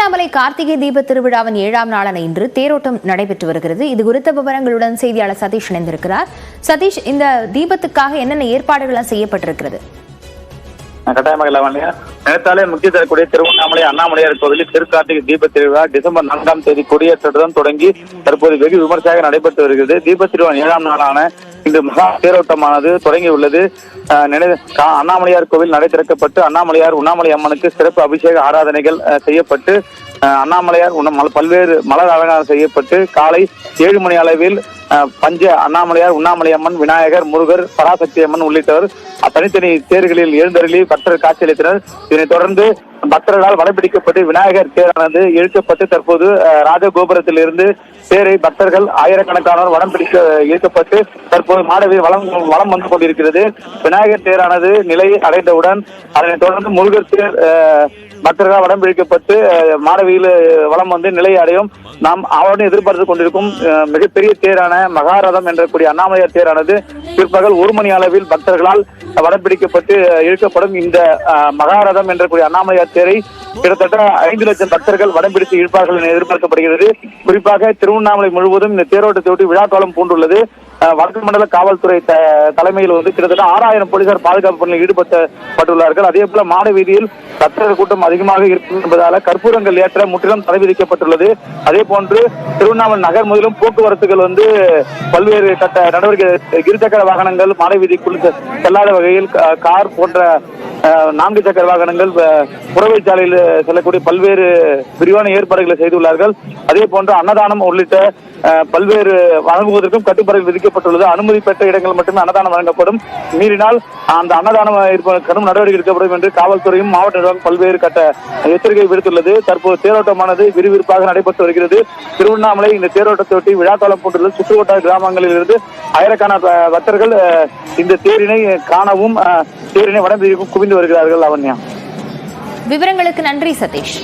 திருவண்ணாமலை கார்த்திகை தீப திருவிழாவின் 7ஆம் நாளான இன்று தேரோட்டம் நடைபெற்று வருகிறது. இது குறித்த விவரங்களுடன் செய்தியாளர் சதீஷ் இணைந்திருக்கிறார். சதீஷ், இந்த தீபத்துக்காக என்னென்ன ஏற்பாடுகள் செய்யப்பட்டிருக்கிறது? கட்டாயமாக நினைத்தாலே முக்கிய தரக்கூடிய திருவண்ணாமலை அண்ணாமலையார் கோவிலில் திருக்கார்த்திகை தீப திருவிழா டிசம்பர் 4ஆம் தேதி கொடியேற்றத்துடன் தொடங்கி தற்போது வெகு விமர்சையாக நடைபெற்று வருகிறது. தீப திருவிழா 7ஆம் நாளான இன்று மகா தேரோட்டமானது தொடங்கியுள்ளது. அண்ணாமலையார் கோவில் நடை திறக்கப்பட்டு அண்ணாமலையார் உண்ணாமலை அம்மனுக்கு சிறப்பு அபிஷேக ஆராதனைகள் செய்யப்பட்டு அண்ணாமலையார் பல்வேறு மலர் அலங்காரம் செய்யப்பட்டு காலை 7 மணி அளவில் பஞ்ச அண்ணாமலையார் உண்ணாமலை அம்மன் விநாயகர் முருகர் பராசக்தி அம்மன் உள்ளிட்டவர் தனித்தனி தேர்களில் எழுந்தருளி பக்தர் காட்சியளித்தனர். இதனைத் தொடர்ந்து பக்தர்களால் வடம்பிடிக்கப்பட்டு விநாயகர் தேரானது இழுக்கப்பட்டு தற்போது ராஜகோபுரத்தில் இருந்து தேரை பக்தர்கள் ஆயிரக்கணக்கானோர் வடம் பிடிக்க இழுக்கப்பட்டு தற்போது மாடவில் வளம் வந்து கொண்டிருக்கிறது. விநாயகர் தேரானது நிலை அடைந்தவுடன் அதனைத் தொடர்ந்து முருகர் தேர் பக்தர்களால் வடம் பிடிக்கப்பட்டு மாடவியில் வளம் வந்து நிலை அடையும். நாம் அவருடன் எதிர்பார்த்து கொண்டிருக்கும் மிகப்பெரிய தேரான மகாரதம் என்ற கூடிய அண்ணாமலையார் தேரானது பிற்பகல் 1 மணி அளவில் பக்தர்களால் வடம் பிடிக்கப்பட்டு இழுக்கப்படும். இந்த மகாரதம் என்ற கூடிய அண்ணாமலையார் தேரை கிட்டத்தட்ட 5 லட்சம் பக்தர்கள் வடம் பிடித்து இழுப்பார்கள் என எதிர்பார்க்கப்படுகிறது. குறிப்பாக திருவண்ணாமலை முழுவதும் இந்த தேரோட்டத்தையொட்டி விழாக்காலம் பூண்டுள்ளது. வடக்கு மண்டல காவல்துறை தலைமையில் கிட்டத்தட்ட 6000 போலீசார் பாதுகாப்பு பணியில் ஈடுபடுத்தப்பட்டுள்ளார்கள். அதே போல மாட வீதியில் பக்தர்கள் கூட்டம் அதிகமாக இருக்கும் என்பதால கற்பூரங்கள் ஏற்ற முற்றிலும் தடை விதிக்கப்பட்டுள்ளது. அதே போன்று திருவண்ணாமலை நகர் முதலும் போக்குவரத்துகள் பல்வேறு கட்ட நடவடிக்கை இருசக்கர வாகனங்கள் மாட வீதிக்குள் செல்லாத வகையில் கார் போன்ற 4 சக்கர வாகனங்கள் புறவை சாலையில் செல்லக்கூடிய பல்வேறு விரிவான ஏற்பாடுகளை செய்துள்ளார்கள். அதே போன்று அன்னதானம் உள்ளிட்ட பல்வேறு வழங்குவதற்கும் கட்டுப்பாடுகள் விதிக்கப்பட்டுள்ளது. அனுமதி பெற்ற இடங்கள் மட்டுமே அன்னதானம் வழங்கப்படும். மீறினால் அந்த அன்னதானம் கடும் நடவடிக்கை எடுக்கப்படும் என்று காவல்துறையும் மாவட்ட நிர்வாகம் பல்வேறு கட்ட எச்சரிக்கை விடுத்துள்ளது. தற்போது தேரோட்டமானது விறுவிறுப்பாக நடைபெற்று வருகிறது. திருவண்ணாமலை இந்த தேரோட்டத்தையொட்டி விழாக்காலம் போன்றுள்ள சுற்றுவட்டார கிராமங்களில் இருந்து ஆயிரக்கணக்கான பக்தர்கள் இந்த தேரினை காணவும் தேரினை வடம் குவிந்து வருகிறார்கள். அவன்யா, விவரங்களுக்கு நன்றி சதீஷ்.